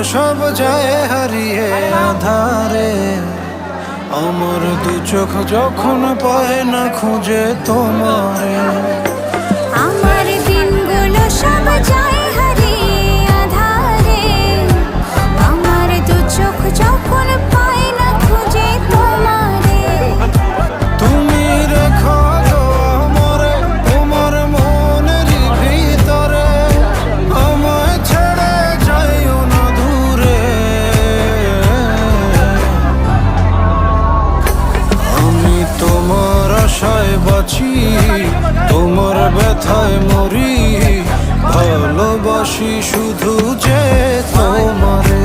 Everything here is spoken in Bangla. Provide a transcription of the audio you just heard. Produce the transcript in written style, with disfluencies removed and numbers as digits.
সব যায় হারিয়ে আধারে। আমার দু চোখ যখন পায় না খুঁজে তোমারে। আমার দিনগুলো সব যায় হারিয়ে আঁধারে। আমার দু চোখ যখন পায় না খুঁজে তোমারে। তুমি রেখো গো আমারে তোমার মনের ভিতরে, আমায় ছেড়ে যাইও না দূরে। আমি তোমার আশায় বাঁচি, তোমার ব্যথায় মরি, ভালোবাসি শুধু যে তোমারে।